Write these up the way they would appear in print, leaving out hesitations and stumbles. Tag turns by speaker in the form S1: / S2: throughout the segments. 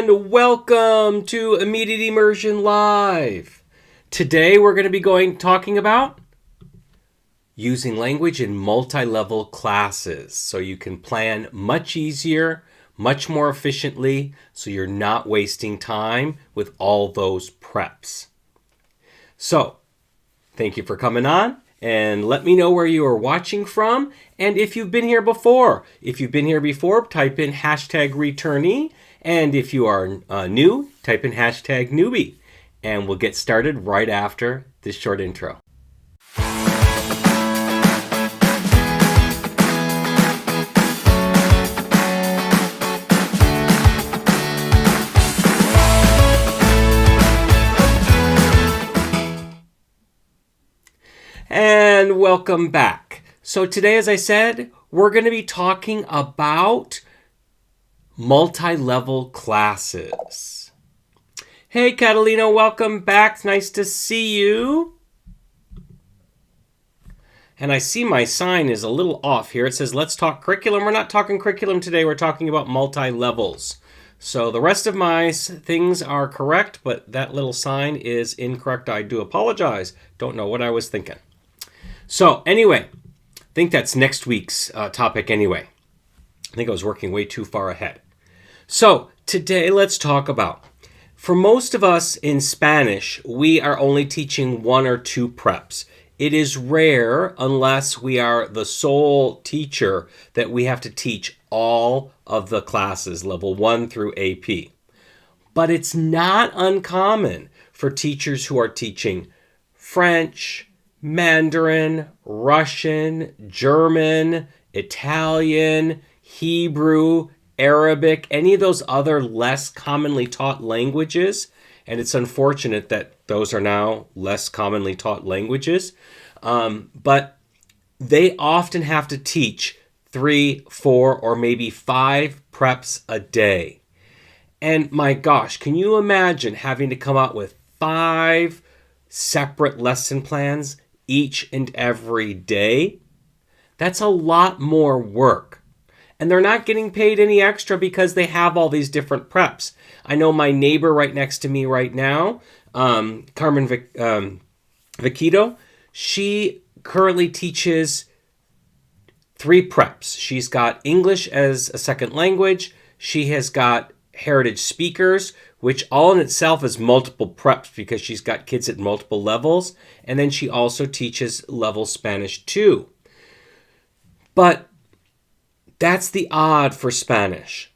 S1: and welcome to Immediate Immersion Live. Today we're going to be talking about using language in multi-level classes so you can plan much easier, much more efficiently, so you're not wasting time with all those preps. So, thank you for coming on. And let me know where you are watching from and if you've been here before. If you've been here before, type in hashtag returnee. And if you are new, type in hashtag newbie. And we'll get started right after this short intro. And welcome back. So today, as I said, we're going to be talking about multi-level classes. Hey, Catalina, welcome back. It's nice to see you. And I see my sign is a little off here. It says, let's talk curriculum. We're not talking curriculum today. We're talking about multi-levels. So the rest of my things are correct, but that little sign is incorrect. I do apologize. Don't know what I was thinking. So anyway, I think that's next week's topic anyway. I think I was working way too far ahead. So today let's talk about, for most of us in Spanish, we are only teaching one or two preps. It is rare, unless we are the sole teacher, that we have to teach all of the classes, level 1 through AP. But it's not uncommon for teachers who are teaching French, Mandarin, Russian, German, Italian, Hebrew, Arabic, any of those other less commonly taught languages. And it's unfortunate that those are now less commonly taught languages. But they often have to teach 3, 4, or maybe 5 preps a day. And my gosh, can you imagine having to come out with 5 separate lesson plans each and every day? That's a lot more work. And they're not getting paid any extra because they have all these different preps. I know my neighbor right next to me right now, Carmen Vaquito, she currently teaches 3 preps. She's got English as a second language. She has got heritage speakers, which all in itself is multiple preps because she's got kids at multiple levels. And then she also teaches level Spanish 2. But that's the odd for Spanish.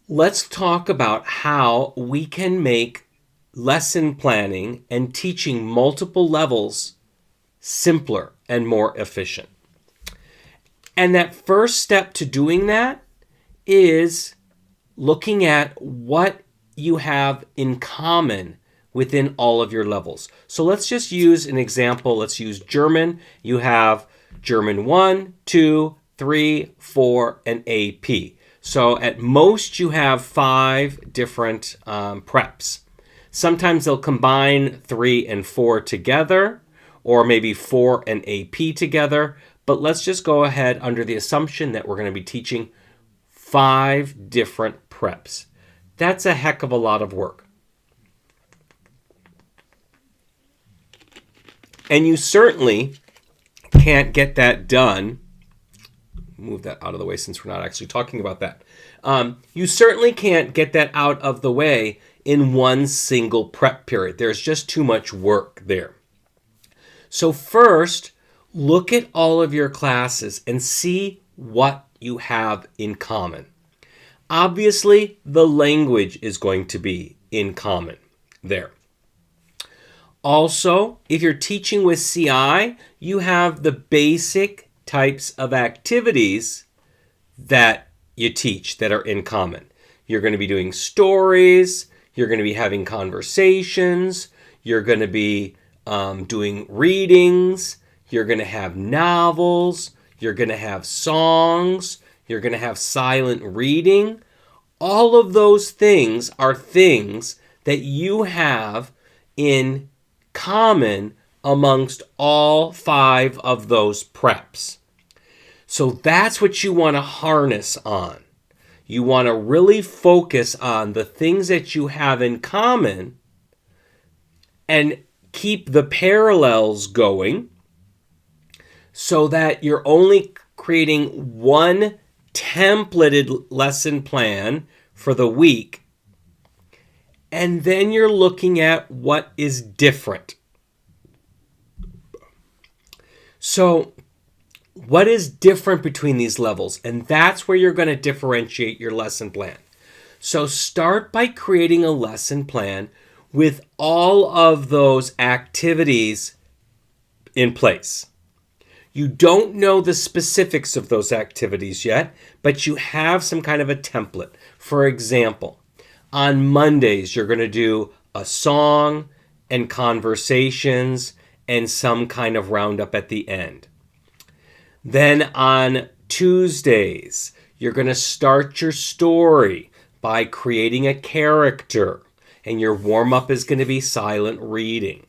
S1: Let's talk about how we can make lesson planning and teaching multiple levels simpler and more efficient. And that first step to doing that is looking at what you have in common within all of your levels. So let's just use an example. Let's use German. You have German 1, 2, 3, 4, and AP. So at most you have 5 different preps. Sometimes they'll combine 3 and 4 together, or maybe 4 and AP together. But let's just go ahead under the assumption that we're going to be teaching 5 different preps. That's a heck of a lot of work. And you certainly can't get that done. Move that out of the way since we're not actually talking about that. You certainly can't get that out of the way in one single prep period. There's just too much work there. So first, look at all of your classes and see what you have in common. Obviously, the language is going to be in common there. Also, if you're teaching with CI, you have the basic types of activities that you teach that are in common. You're going to be doing stories, you're going to be having conversations, you're going to be doing readings, you're going to have novels, you're going to have songs, you're going to have silent reading. All of those things are things that you have in common amongst all 5 of those preps. So that's what you want to harness on. You want to really focus on the things that you have in common and keep the parallels going so that you're only creating one templated lesson plan for the week. And then you're looking at what is different. So, what is different between these levels? And that's where you're going to differentiate your lesson plan. So, start by creating a lesson plan with all of those activities in place. You don't know the specifics of those activities yet, but you have some kind of a template. For example, on Mondays, you're going to do a song and conversations and some kind of roundup at the end. Then on Tuesdays, you're going to start your story by creating a character, and your warm-up is going to be silent reading.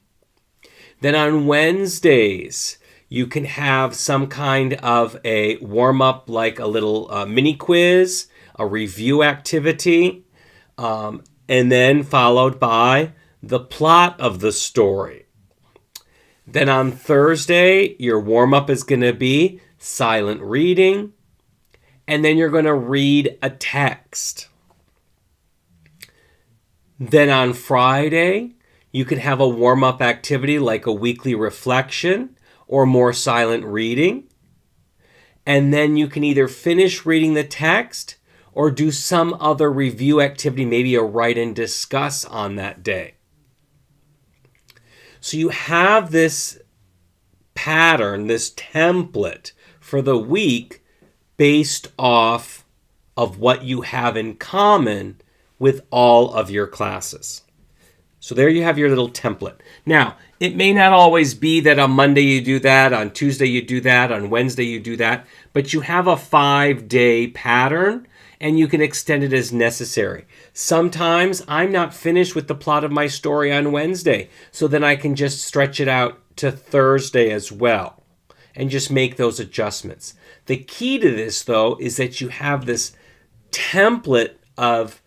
S1: Then on Wednesdays, you can have some kind of a warm-up like a little mini quiz, a review activity, and then followed by the plot of the story. Then on Thursday, your warm-up is going to be silent reading, and then you're going to read a text. Then on Friday, you can have a warm-up activity like a weekly reflection or more silent reading. And then you can either finish reading the text or do some other review activity, maybe a write and discuss on that day. So you have this pattern, this template for the week based off of what you have in common with all of your classes. So there you have your little template. Now, it may not always be that on Monday you do that, on Tuesday you do that, on Wednesday you do that, but you have a 5-day pattern and you can extend it as necessary. Sometimes I'm not finished with the plot of my story on Wednesday, so then I can just stretch it out to Thursday as well and just make those adjustments. The key to this, though, is that you have this template of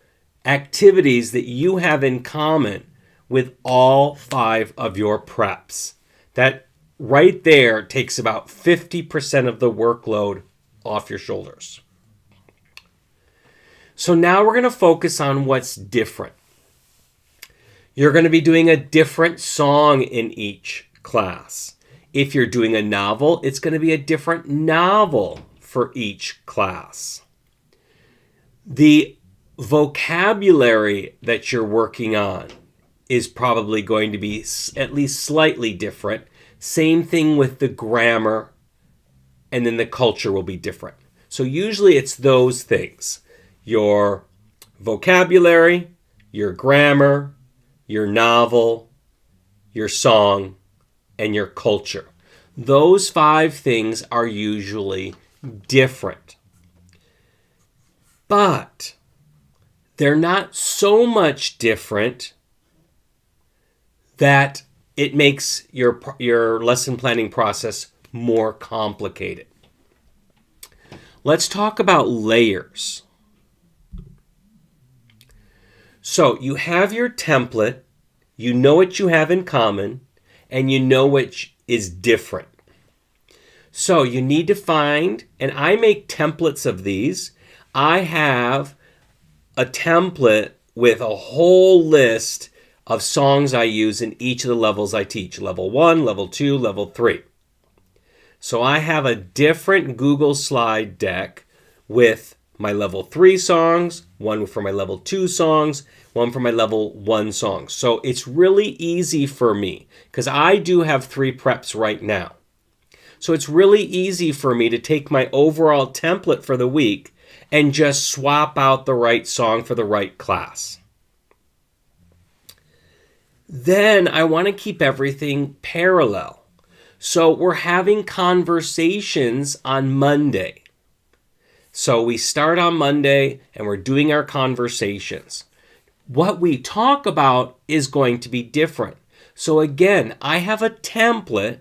S1: activities that you have in common with all 5 of your preps. That right there takes about 50% of the workload off your shoulders. So now we're going to focus on what's different. You're going to be doing a different song in each class. If you're doing a novel, it's going to be a different novel for each class. The vocabulary that you're working on is probably going to be at least slightly different. Same thing with the grammar, and then the culture will be different. So usually it's those things: your vocabulary, your grammar, your novel, your song, and your culture. Those 5 things are usually different. But they're not so much different that it makes your lesson planning process more complicated. Let's talk about layers. So you have your template, you know what you have in common, and you know what is different. So you need to find, and I make templates of these. I have a template with a whole list of songs I use in each of the levels I teach. Level 1, Level 2, Level 3. So I have a different Google slide deck with my Level 3 songs, one for my Level 2 songs, one for my Level 1 songs. So it's really easy for me because I do have 3 preps right now. So it's really easy for me to take my overall template for the week and just swap out the right song for the right class. Then I want to keep everything parallel. So we're having conversations on Monday. So we start on Monday and we're doing our conversations. What we talk about is going to be different. So again, I have a template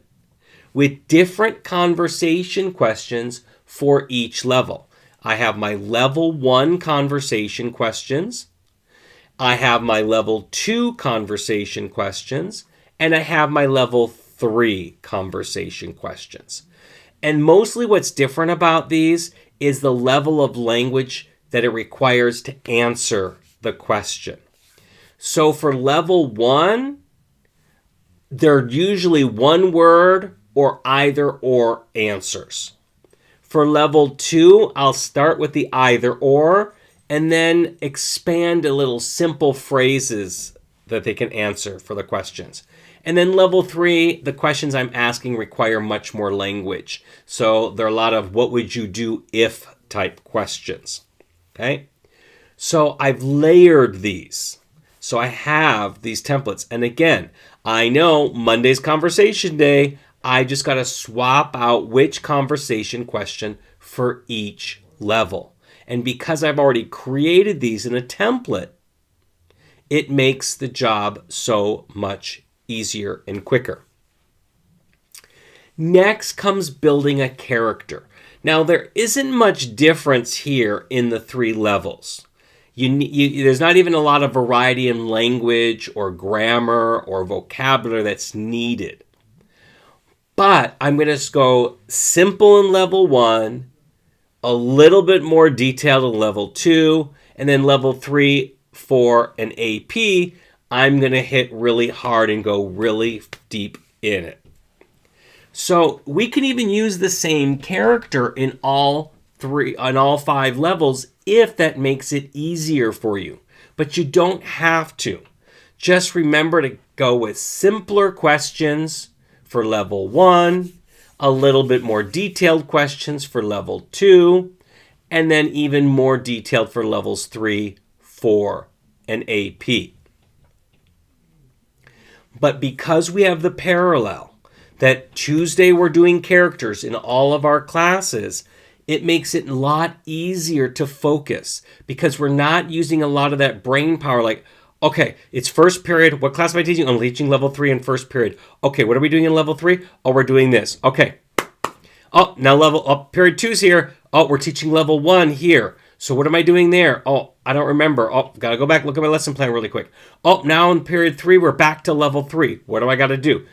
S1: with different conversation questions for each level. I have my level 1 conversation questions, I have my level 2 conversation questions, and I have my level 3 conversation questions. And mostly what's different about these is the level of language that it requires to answer the question. So for level 1, they're usually one word or either or answers. For level 2, I'll start with the either or and then expand a little simple phrases that they can answer for the questions. And then level 3, the questions I'm asking require much more language. So there are a lot of what would you do if type questions. Okay? So I've layered these. So I have these templates. And again, I know Monday's conversation day, I just got to swap out which conversation question for each level. And because I've already created these in a template, it makes the job so much easier and quicker. Next comes building a character. Now, there isn't much difference here in the 3 levels. There's not even a lot of variety in language or grammar or vocabulary that's needed. But I'm going to go simple in level 1, a little bit more detailed in level 2, and then level 3 for an AP, I'm going to hit really hard and go really deep in it. So we can even use the same character in all 5 levels if that makes it easier for you. But you don't have to. Just remember to go with simpler questions for level 1, a little bit more detailed questions for level 2, and then even more detailed for levels 3, 4, and AP. But because we have the parallel that Tuesday we're doing characters in all of our classes, it makes it a lot easier to focus because we're not using a lot of that brain power like, okay, it's first period. What class am I teaching? I'm teaching level 3 in first period. Okay, what are we doing in level 3? Oh, we're doing this. Okay. Oh, now period 2's here. Oh, we're teaching level 1 here. So what am I doing there? Oh, I don't remember. Oh, got to go back, look at my lesson plan really quick. Oh, now in period 3, we're back to level 3. What do I got to do?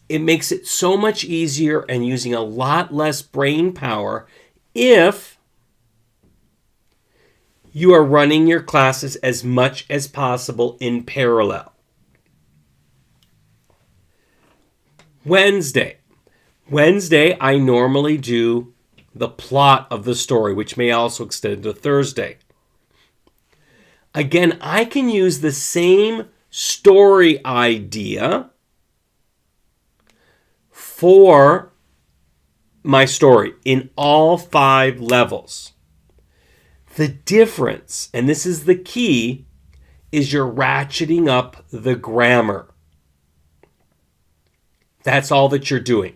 S1: It makes it so much easier and using a lot less brain power if you are running your classes as much as possible in parallel. Wednesday, I normally do the plot of the story, which may also extend to Thursday. Again, I can use the same story idea for my story in all 5 levels. The difference, and this is the key, is you're ratcheting up the grammar. That's all that you're doing.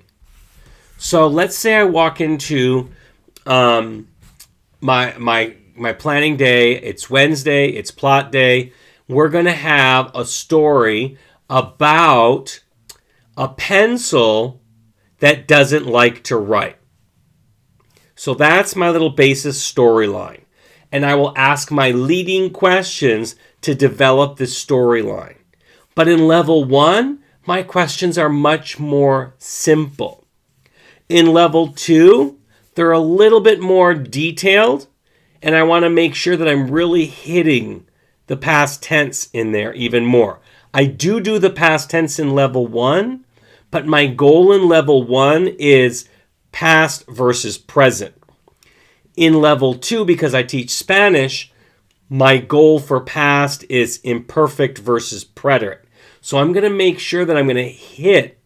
S1: So let's say I walk into my planning day. It's Wednesday. It's plot day. We're going to have a story about a pencil that doesn't like to write. So that's my little basis storyline. And I will ask my leading questions to develop this storyline. But in level 1, my questions are much more simple. In level 2, they're a little bit more detailed, and I want to make sure that I'm really hitting the past tense in there even more. I do the past tense in level 1, but my goal in level 1 is past versus present. In level 2, because I teach Spanish, my goal for past is imperfect versus preterite. So I'm going to make sure that I'm going to hit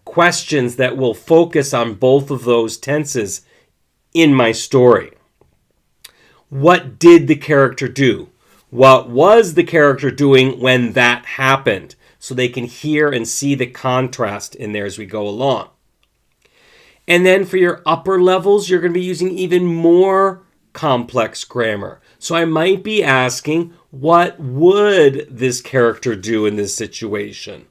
S1: questions that will focus on both of those tenses in my story. What did the character do? What was the character doing when that happened? So they can hear and see the contrast in there as we go along. And then for your upper levels, you're going to be using even more complex grammar. So I might be asking, what would this character do in this situation?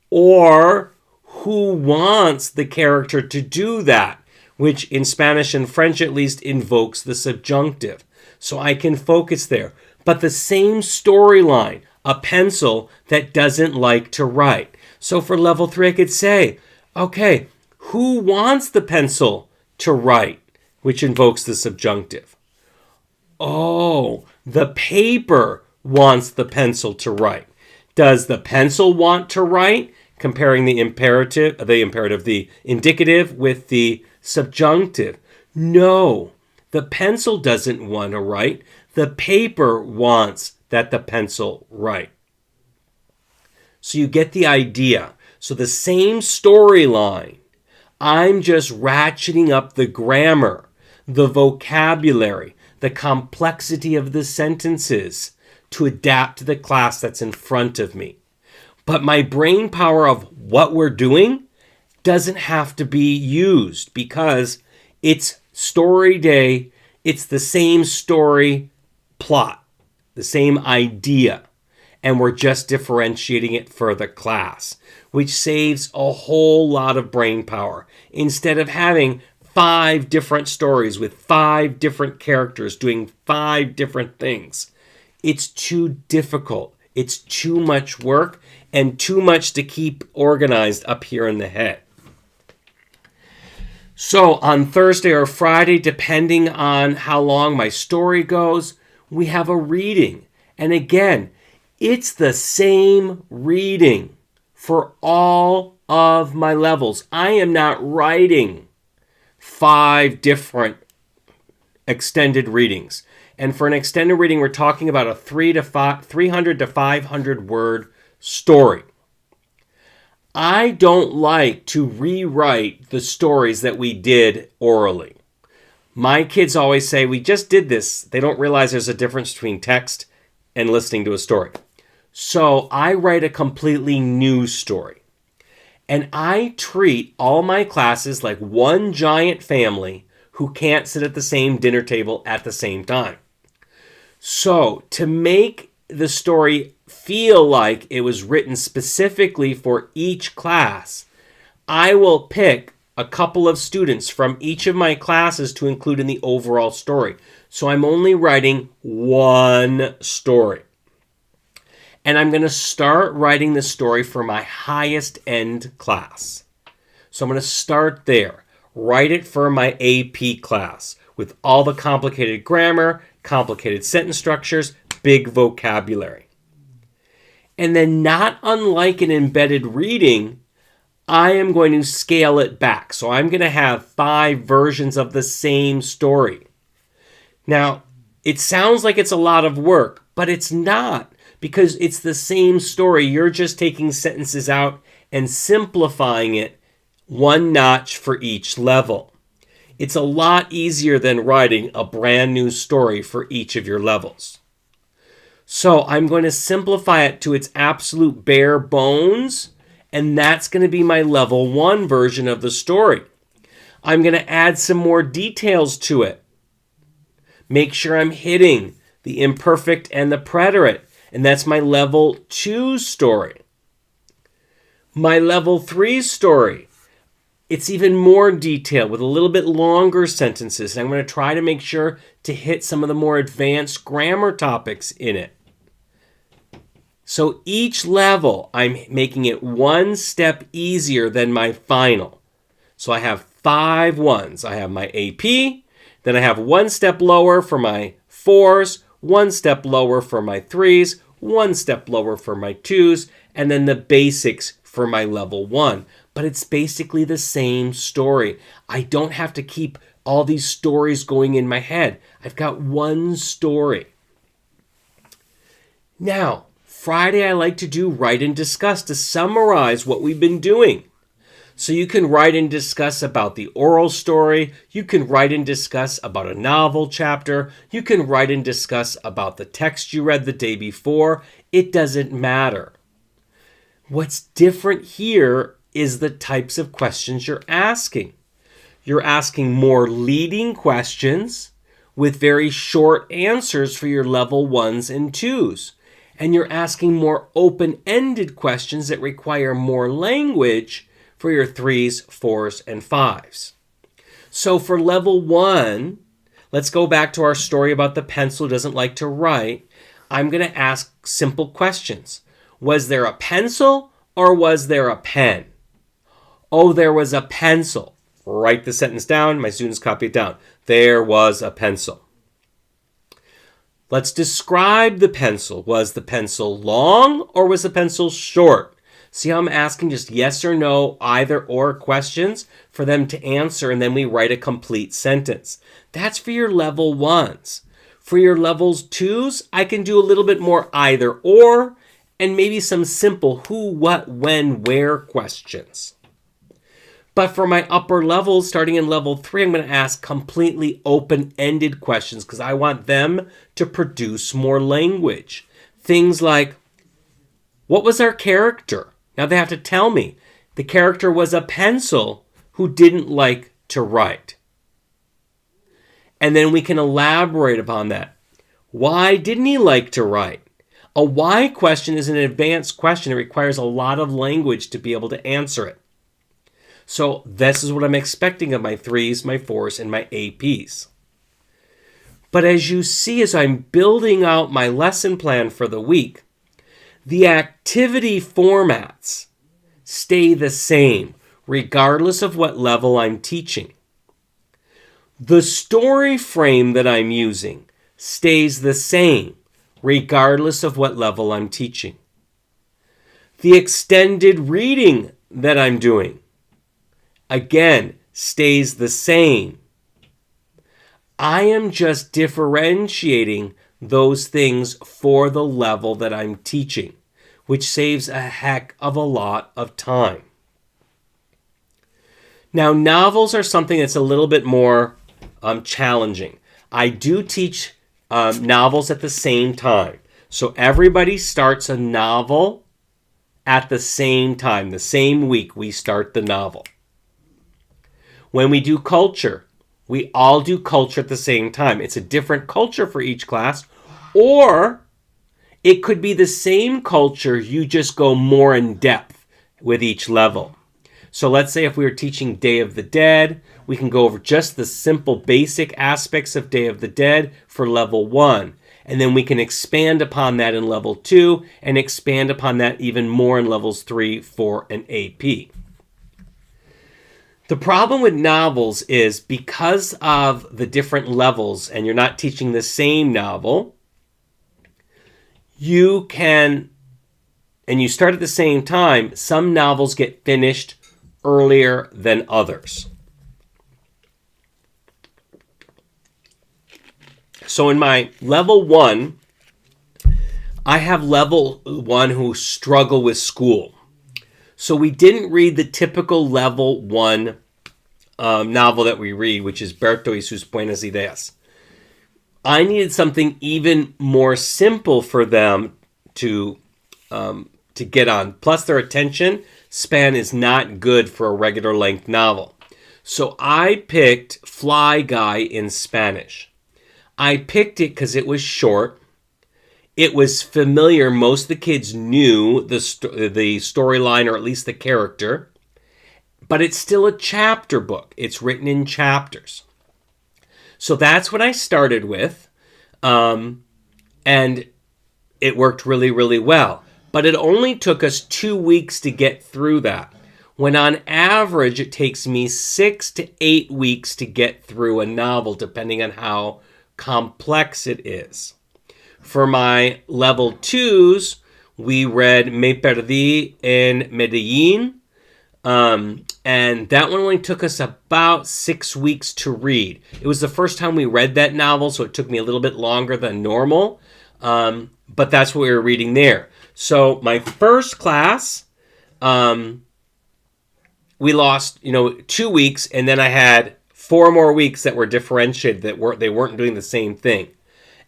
S1: Or who wants the character to do that? which in Spanish and French at least invokes the subjunctive. So I can focus there. But the same storyline, a pencil that doesn't like to write. So for level 3, I could say, okay, who wants the pencil to write, which invokes the subjunctive? Oh, the paper wants the pencil to write. Does the pencil want to write? Comparing the indicative with the subjunctive. No, the pencil doesn't want to write. The paper wants that the pencil write. So you get the idea. So the same storyline, I'm just ratcheting up the grammar, the vocabulary, the complexity of the sentences to adapt to the class that's in front of me. But my brain power of what we're doing doesn't have to be used because it's story day. It's the same story plot, the same idea. And we're just differentiating it for the class, which saves a whole lot of brain power. Instead of having 5 different stories with 5 different characters doing 5 different things, it's too difficult. It's too much work and too much to keep organized up here in the head. So on Thursday or Friday, depending on how long my story goes, we have a reading. And again, it's the same reading for all of my levels. I am not writing 5 different extended readings. And for an extended reading, we're talking about a 300 to 500 word story. I don't like to rewrite the stories that we did orally. My kids always say, we just did this. They don't realize there's a difference between text and listening to a story. So I write a completely new story. And I treat all my classes like one giant family who can't sit at the same dinner table at the same time. So to make the story feel like it was written specifically for each class, I will pick a couple of students from each of my classes to include in the overall story. So I'm only writing one story. And I'm going to start writing the story for my highest end class. So I'm going to start there. Write it for my AP class with all the complicated grammar, complicated sentence structures, big vocabulary. And then, not unlike an embedded reading, I am going to scale it back. So I'm going to have 5 versions of the same story. Now, it sounds like it's a lot of work, but it's not, because it's the same story. You're just taking sentences out and simplifying it one notch for each level. It's a lot easier than writing a brand new story for each of your levels. So I'm going to simplify it to its absolute bare bones, and that's going to be my level 1 version of the story. I'm going to add some more details to it. Make sure I'm hitting the imperfect and the preterite, and that's my level 2 story. My level 3 story, it's even more detailed with a little bit longer sentences. And I'm going to try to make sure to hit some of the more advanced grammar topics in it. So each level, I'm making it one step easier than my final. So I have 5 ones. I have my AP, then I have one step lower for my 4s, one step lower for my 3s, one step lower for my 2s, and then the basics for my level 1. But it's basically the same story. I don't have to keep all these stories going in my head. I've got one story. Now, Friday I like to do write and discuss to summarize what we've been doing. So you can write and discuss about the oral story. You can write and discuss about a novel chapter. You can write and discuss about the text you read the day before. It doesn't matter. What's different here is the types of questions you're asking. You're asking more leading questions with very short answers for your level 1s and 2s. And you're asking more open-ended questions that require more language for your 3s, 4s, and 5s. So for level 1, let's go back to our story about the pencil who doesn't like to write. I'm going to ask simple questions. Was there a pencil or was there a pen? Oh, there was a pencil. Write the sentence down. My students copy it down. There was a pencil. Let's describe the pencil. Was the pencil long or was the pencil short? See how I'm asking just yes or no, either or questions for them to answer, and then we write a complete sentence. That's for your level 1s. For your levels 2s, I can do a little bit more either or, and maybe some simple who, what, when, where questions. But for my upper levels, starting in level 3, I'm going to ask completely open-ended questions because I want them to produce more language. Things like, what was our character? Now they have to tell me. The character was a pencil who didn't like to write. And then we can elaborate upon that. Why didn't he like to write? A why question is an advanced question. It requires a lot of language to be able to answer it. So this is what I'm expecting of my 3s, my 4s, and my APs. But as you see, as I'm building out my lesson plan for the week, the activity formats stay the same, regardless of what level I'm teaching. The story frame that I'm using stays the same, regardless of what level I'm teaching. The extended reading that I'm doing, again, stays the same. I am just differentiating those things for the level that I'm teaching, which saves a heck of a lot of time. Now, novels are something that's a little bit more challenging. I do teach novels at the same time. So everybody starts a novel at the same time. The same week we start the novel. When we do culture, we all do culture at the same time. It's a different culture for each class, or it could be the same culture, you just go more in depth with each level. So let's say if we were teaching Day of the Dead, we can go over just the simple basic aspects of Day of the Dead for level 1. And then we can expand upon that in level 2 and expand upon that even more in levels 3, 4, and AP. The problem with novels is because of the different levels and you're not teaching the same novel, you can, and you start at the same time, some novels get finished earlier than others. So in my level 1, I have level 1 who struggle with school. So we didn't read the typical level 1 novel that we read, which is Berto y sus buenas ideas. I needed something even more simple for them to get on. Plus, their attention span is not good for a regular length novel. So I picked Fly Guy in Spanish. I picked it because it was short. It was familiar. Most of the kids knew the storyline, or at least the character. But it's still a chapter book. It's written in chapters. So that's what I started with. And it worked really, really well. But it only took us 2 weeks to get through that, when on average it takes me 6 to 8 weeks to get through a novel, depending on how complex it is. For my level 2s, we read Me Perdí en Medellín, and that one only took us about 6 weeks to read. It was the first time we read that novel, so it took me a little bit longer than normal, but that's what we were reading there. So my first class, we lost 2 weeks, and then I had 4 more weeks that were differentiated, they weren't doing the same thing.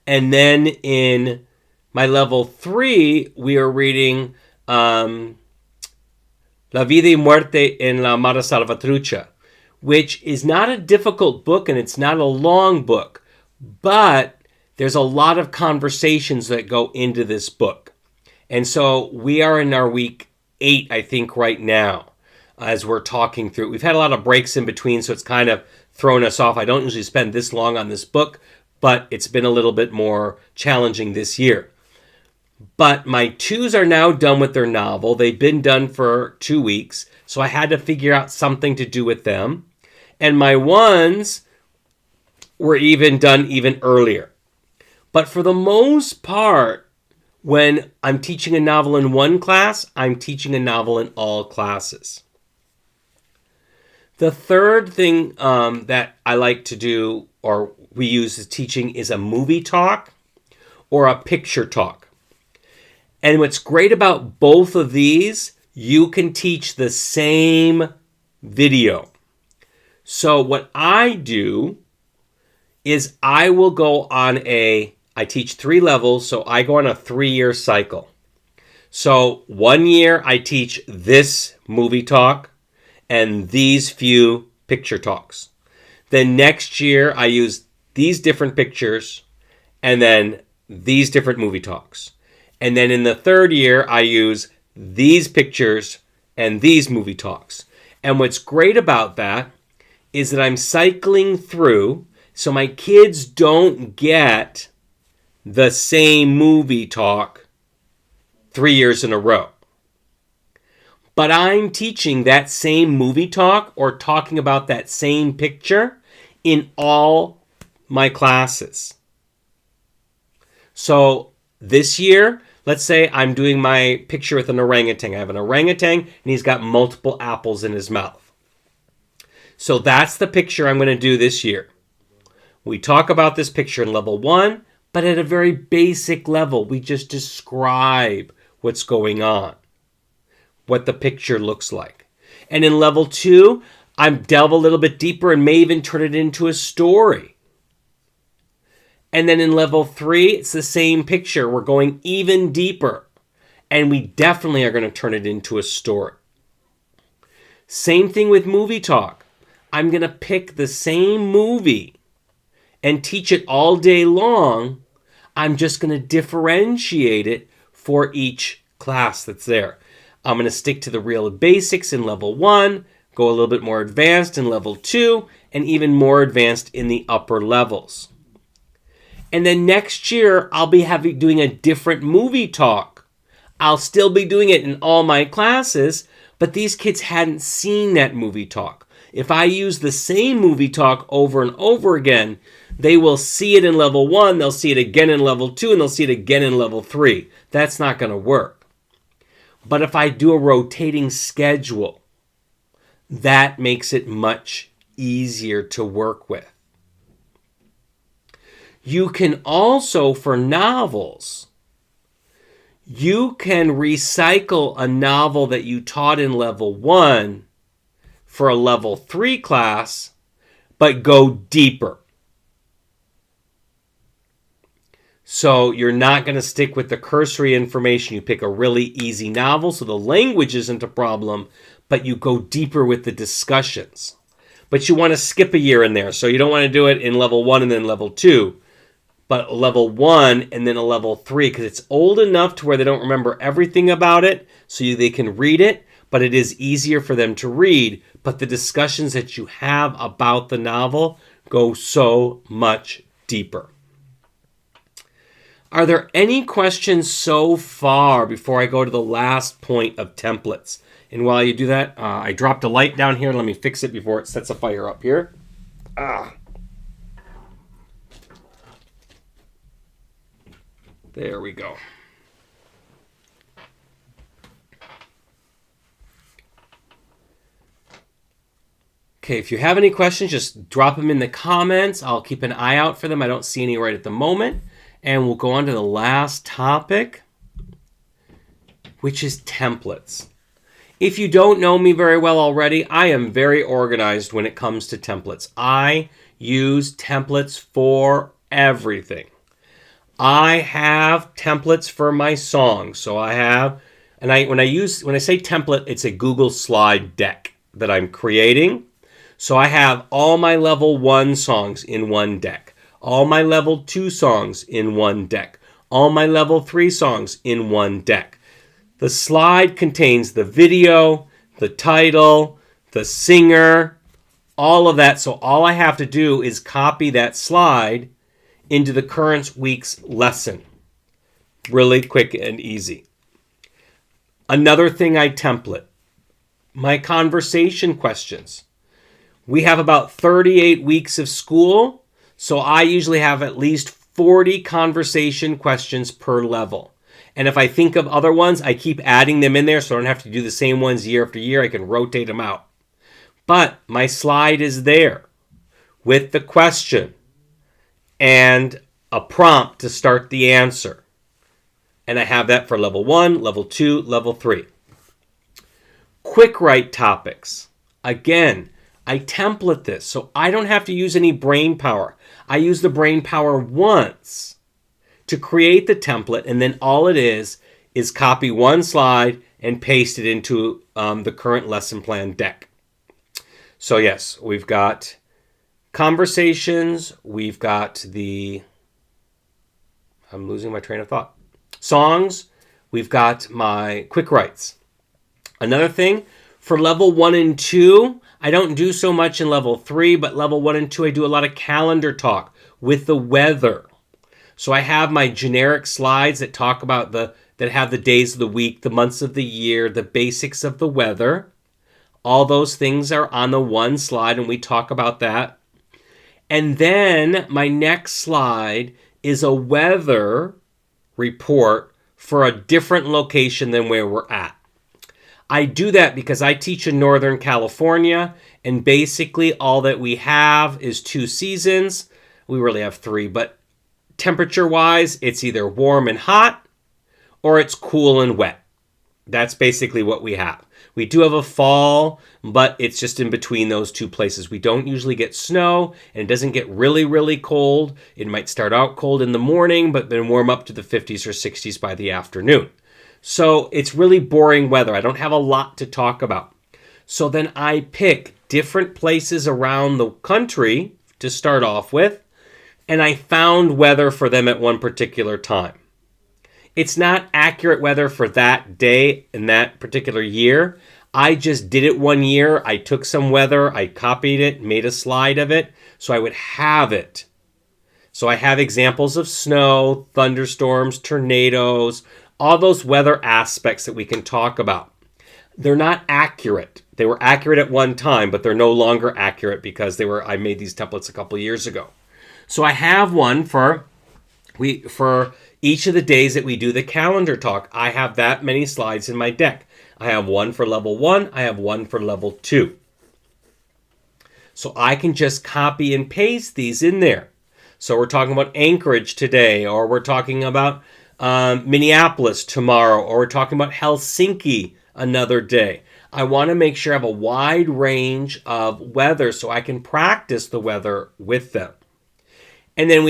S1: And then in my level 3, we are reading La Vida y Muerte en la Mata Salvatrucha, which is not a difficult book and it's not a long book, but there's a lot of conversations that go into this book. And so we are in our week 8, I think, right now, as we're talking through. We've had a lot of breaks in between, so it's kind of thrown us off. I don't usually spend this long on this book, but it's been a little bit more challenging this year. But my 2s are now done with their novel. They've been done for 2 weeks, so I had to figure out something to do with them. And my 1s were done even earlier. But for the most part, when I'm teaching a novel in one class, I'm teaching a novel in all classes. The third thing that I like to do, or we use as teaching, is a movie talk or a picture talk. And what's great about both of these, you can teach the same video. So what I do is I will go on I teach 3 levels, so I go on a 3-year cycle. So 1 year I teach this movie talk and these few picture talks. Then next year I use these different pictures and then these different movie talks. And then in the 3rd year I use these pictures and these movie talks. And what's great about that is that I'm cycling through, so my kids don't get the same movie talk 3 years in a row. But I'm teaching that same movie talk or talking about that same picture in all my classes. So this year, let's say I'm doing my picture with an orangutan. I have an orangutan and he's got multiple apples in his mouth. So that's the picture I'm going to do this year. We talk about this picture in level 1, but at a very basic level. We just describe what's going on, what the picture looks like. And in level 2, I delve a little bit deeper and may even turn it into a story. And then in level 3, it's the same picture. We're going even deeper. And we definitely are going to turn it into a story. Same thing with movie talk. I'm going to pick the same movie and teach it all day long. I'm just going to differentiate it for each class that's there. I'm going to stick to the real basics in level 1, go a little bit more advanced in level 2, and even more advanced in the upper levels. And then next year, I'll be doing a different movie talk. I'll still be doing it in all my classes, but these kids hadn't seen that movie talk. If I use the same movie talk over and over again, they will see it in level 1, they'll see it again in level 2, and they'll see it again in level 3. That's not going to work. But if I do a rotating schedule, that makes it much easier to work with. You can also, for novels, you can recycle a novel that you taught in level 1 for a level 3 class, but go deeper. So you're not going to stick with the cursory information. You pick a really easy novel, so the language isn't a problem, but you go deeper with the discussions. But you want to skip a year in there, so you don't want to do it in level 1 and then level 2, but level 1 and then a level 3, because it's old enough to where they don't remember everything about it, so they can read it, but it is easier for them to read. But the discussions that you have about the novel go so much deeper. Are there any questions so far before I go to the last point of templates? And while you do that, I dropped a light down here. Let me fix it before it sets a fire up here. There we go. Okay, if you have any questions, just drop them in the comments. I'll keep an eye out for them. I don't see any right at the moment. And we'll go on to the last topic, which is templates. If you don't know me very well already, I am very organized when it comes to templates. I use templates for everything. I have templates for my songs. So I have, when I say template, it's a Google slide deck that I'm creating. So I have all my level 1 songs in one deck, all my level 2 songs in one deck, all my level 3 songs in one deck. The slide contains the video, the title, the singer, all of that. So all I have to do is copy that slide into the current week's lesson. Really quick and easy. Another thing I template, my conversation questions. We have about 38 weeks of school, so I usually have at least 40 conversation questions per level. And if I think of other ones, I keep adding them in there so I don't have to do the same ones year after year. I can rotate them out. But my slide is there with the question and a prompt to start the answer. And I have that for level 1, level 2, level 3. Quick write topics. Again, I template this so I don't have to use any brain power. I use the brain power once to create the template, and then all it is copy one slide and paste it into the current lesson plan deck. So yes, we've got conversations, we've got I'm losing my train of thought. Songs, we've got my quick writes. Another thing, for level 1 and 2, I don't do so much in level 3, but level 1 and 2, I do a lot of calendar talk with the weather. So I have my generic slides that talk about that have the days of the week, the months of the year, the basics of the weather. All those things are on the one slide, and we talk about that. And then my next slide is a weather report for a different location than where we're at. I do that because I teach in Northern California, and basically all that we have is 2 seasons. We really have 3, but temperature-wise, it's either warm and hot or it's cool and wet. That's basically what we have. We do have a fall, but it's just in between those 2 places. We don't usually get snow, and it doesn't get really, really cold. It might start out cold in the morning, but then warm up to the 50s or 60s by the afternoon. So it's really boring weather. I don't have a lot to talk about. So then I pick different places around the country to start off with, and I found weather for them at one particular time. It's not accurate weather for that day in that particular year. I just did it one year. I took some weather, I copied it, made a slide of it, so I would have it. So I have examples of snow, thunderstorms, tornadoes, all those weather aspects that we can talk about. They're not accurate. They were accurate at one time, but they're no longer accurate because I made these templates a couple of years ago. So I have one for each of the days that we do the calendar talk. I have that many slides in my deck. I have one for level 1. I have one for level 2. So I can just copy and paste these in there. So we're talking about Anchorage today, or we're talking about Minneapolis tomorrow, or we're talking about Helsinki another day. I want to make sure I have a wide range of weather so I can practice the weather with them. And then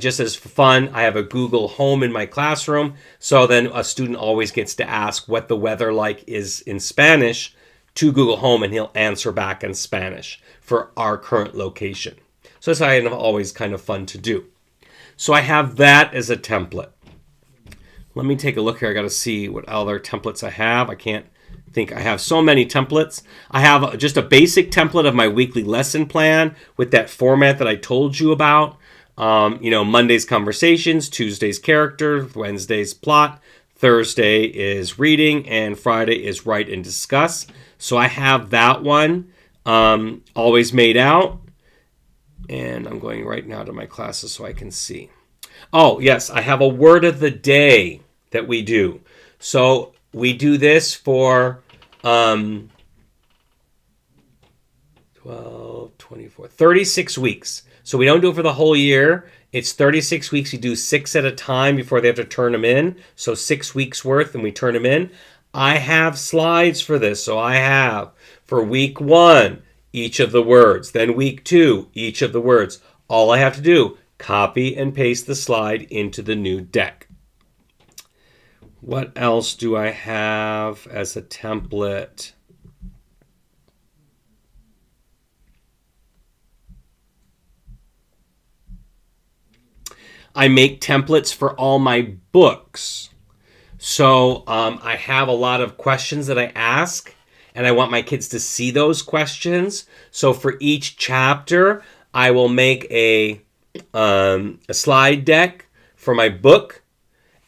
S1: just as fun, I have a Google Home in my classroom. So then a student always gets to ask what the weather like is in Spanish to Google Home, and he'll answer back in Spanish for our current location. So that's always kind of fun to do. So I have that as a template. Let me take a look here. I got to see what other templates I have. I can't think I have so many templates. I have just a basic template of my weekly lesson plan with that format that I told you about. Monday's conversations, Tuesday's character, Wednesday's plot, Thursday is reading, and Friday is write and discuss. So I have that one always made out. And I'm going right now to my classes so I can see. Oh, yes, I have a word of the day that we do. So we do this for 12, 24, 36 weeks. So we don't do it for the whole year. It's 36 weeks. We do 6 at a time before they have to turn them in. So 6 weeks worth, and we turn them in. I have slides for this. So I have for week 1, each of the words. Then week 2, each of the words. All I have to do, copy and paste the slide into the new deck. What else do I have as a template? I make templates for all my books. So I have a lot of questions that I ask, and I want my kids to see those questions. So for each chapter, I will make a slide deck for my book,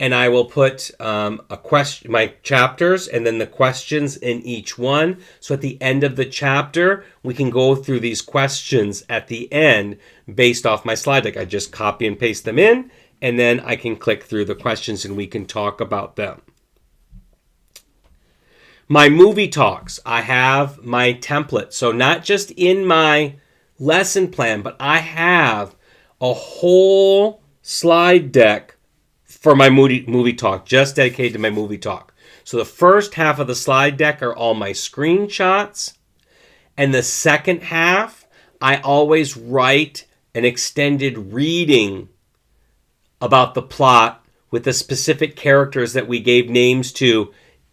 S1: and I will put my chapters and then the questions in each one. So at the end of the chapter, we can go through these questions at the end based off my slide deck. I just copy and paste them in, and then I can click through the questions and we can talk about them. My movie talks, I have my template. So not just in my lesson plan, but I have a whole slide deck for my movie talk, just dedicated to my movie talk. So the first half of the slide deck are all my screenshots. And the second half, I always write an extended reading about the plot with the specific characters that we gave names to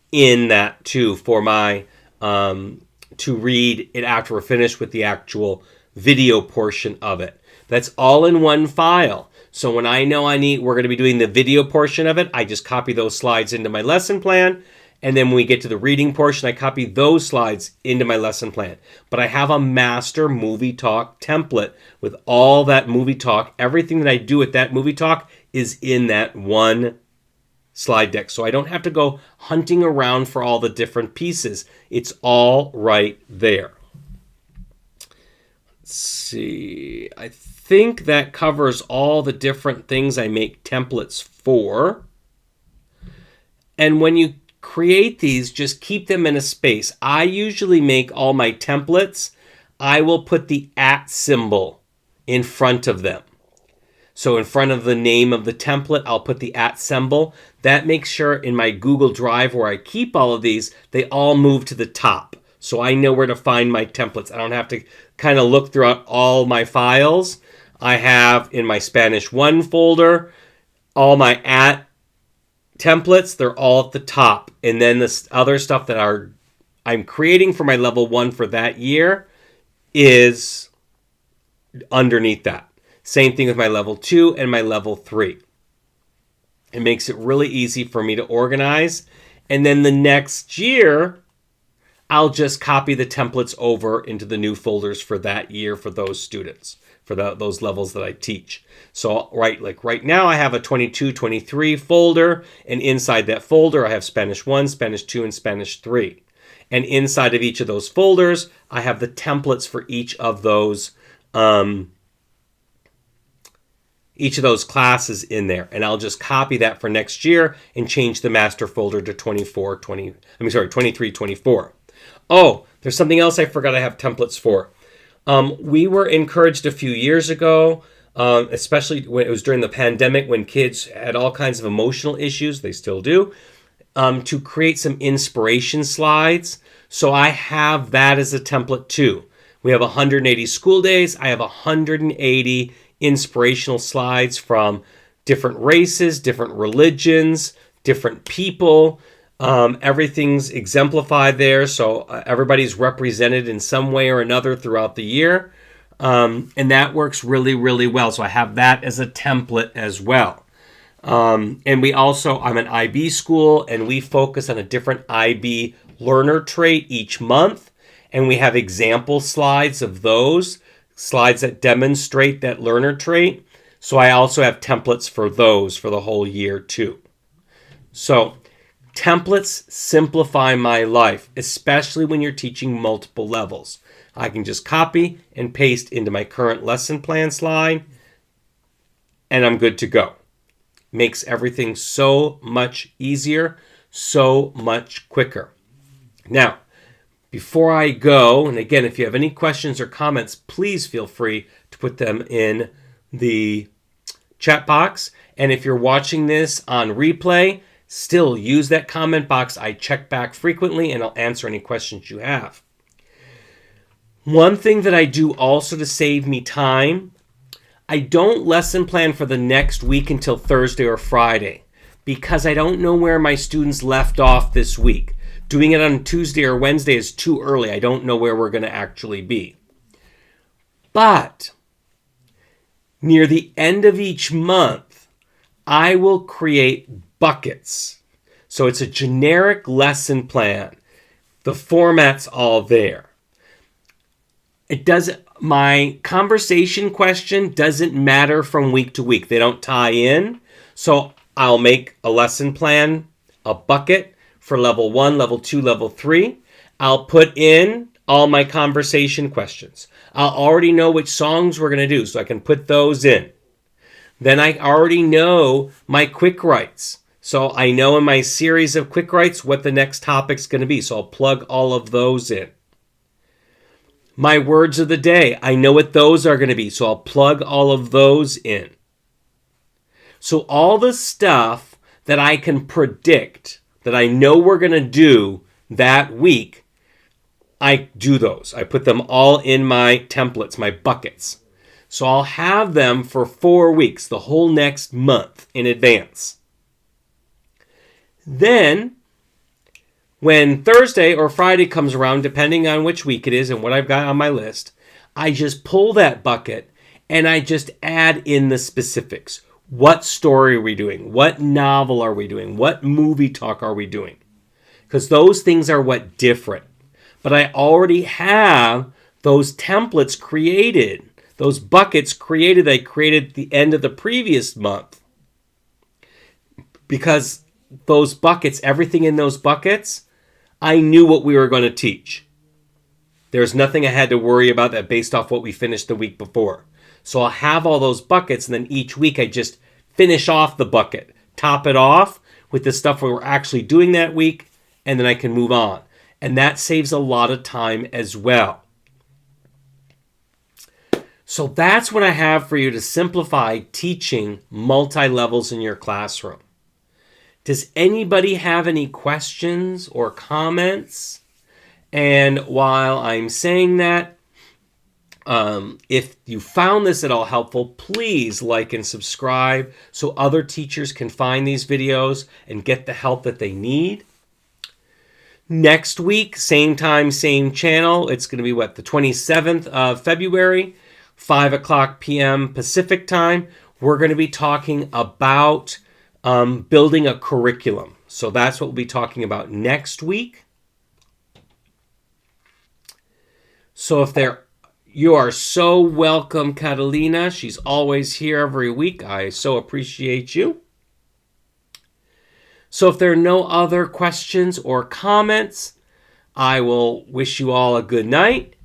S1: in that too, for my to read it after we're finished with the actual video portion of it. That's all in one file. So when I know we're going to be doing the video portion of it, I just copy those slides into my lesson plan. And then when we get to the reading portion, I copy those slides into my lesson plan. But I have a master movie talk template with all that movie talk. Everything that I do with that movie talk is in that one slide deck. So I don't have to go hunting around for all the different pieces. It's all right there. Let's see. I think that covers all the different things I make templates for. And when you create these, just keep them in a space. I usually make all my templates, I will put the @ symbol in front of them. So in front of the name of the template, I'll put the @ symbol. That makes sure in my Google Drive where I keep all of these, they all move to the top. So I know where to find my templates. I don't have to kind of look throughout all my files. I have in my Spanish 1 folder, all my templates, they're all at the top. And then this other stuff that I'm creating for my level 1 for that year is underneath that. Same thing with my level 2 and my level 3. It makes it really easy for me to organize. And then the next year, I'll just copy the templates over into the new folders for that year for those students, for those levels that I teach. So right now I have a 22-23 folder, and inside that folder I have Spanish 1, Spanish 2, and Spanish 3. And inside of each of those folders, I have the templates for each of those classes in there. And I'll just copy that for next year and change the master folder to 23-24. Oh, there's something else I forgot I have templates for. We were encouraged a few years ago, especially when it was during the pandemic, when kids had all kinds of emotional issues, they still do, to create some inspiration slides. So I have that as a template too. We have 180 school days. I have 180 inspirational slides from different races, different religions, different people. Everything's exemplified there, so everybody's represented in some way or another throughout the year, and that works really, really well. So I have that as a template as well. And I'm an IB school, and we focus on a different IB learner trait each month, and we have example slides of those slides that demonstrate that learner trait. So I also have templates for those for the whole year too. So templates simplify my life, especially when you're teaching multiple levels. I can just copy and paste into my current lesson plan slide, and I'm good to go. Makes everything so much easier, so much quicker. Now, before I go, and again, if you have any questions or comments, please feel free to put them in the chat box. And if you're watching this on replay, still use that comment box. I check back frequently and I'll answer any questions you have. One thing that I do also to save me time, I don't lesson plan for the next week until Thursday or Friday because I don't know where my students left off this week. Doing it on Tuesday or Wednesday is too early. I don't know where we're going to actually be. But near the end of each month, I will create buckets. So it's a generic lesson plan The format's all there. My conversation question doesn't matter from week to week. They don't tie in. So I'll make a lesson plan, a bucket for level 1, level 2, level 3. I'll put in all my conversation questions. I'll already know which songs we're going to do, so I can put those in. Then I already know my quick writes. So I know in my series of quick writes what the next topic's going to be. So I'll plug all of those in. My words of the day, I know what those are going to be. So I'll plug all of those in. So all the stuff that I can predict, that I know we're going to do that week, I do those. I put them all in my templates, my buckets. So I'll have them for 4 weeks, the whole next month in advance. Then, when Thursday or Friday comes around, depending on which week it is and what I've got on my list, I just pull that bucket and I just add in the specifics. What story are we doing? What novel are we doing? What movie talk are we doing? Because those things are what different. But I already have those templates created, those buckets created. I created at the end of the previous month. Because those buckets, everything in those buckets, I knew what we were going to teach. There's nothing I had to worry about that based off what we finished the week before. So I'll have all those buckets, and then each week I just finish off the bucket, top it off with the stuff we were actually doing that week, and then I can move on. And that saves a lot of time as well. So that's what I have for you to simplify teaching multi-levels in your classroom. Does anybody have any questions or comments? And while I'm saying that, if you found this at all helpful, please like and subscribe so other teachers can find these videos and get the help that they need. Next week, same time, same channel. It's going to be the 27th of February, 5 o'clock p.m. Pacific time. We're going to be talking about building a curriculum. So that's what we'll be talking about next week. So you are so welcome, Catalina. She's always here every week. I so appreciate you. So if there are no other questions or comments, I will wish you all a good night.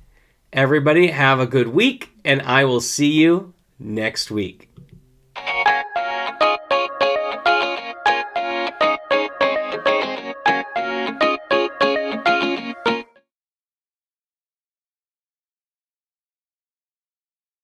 S1: Everybody have a good week, and I will see you next week.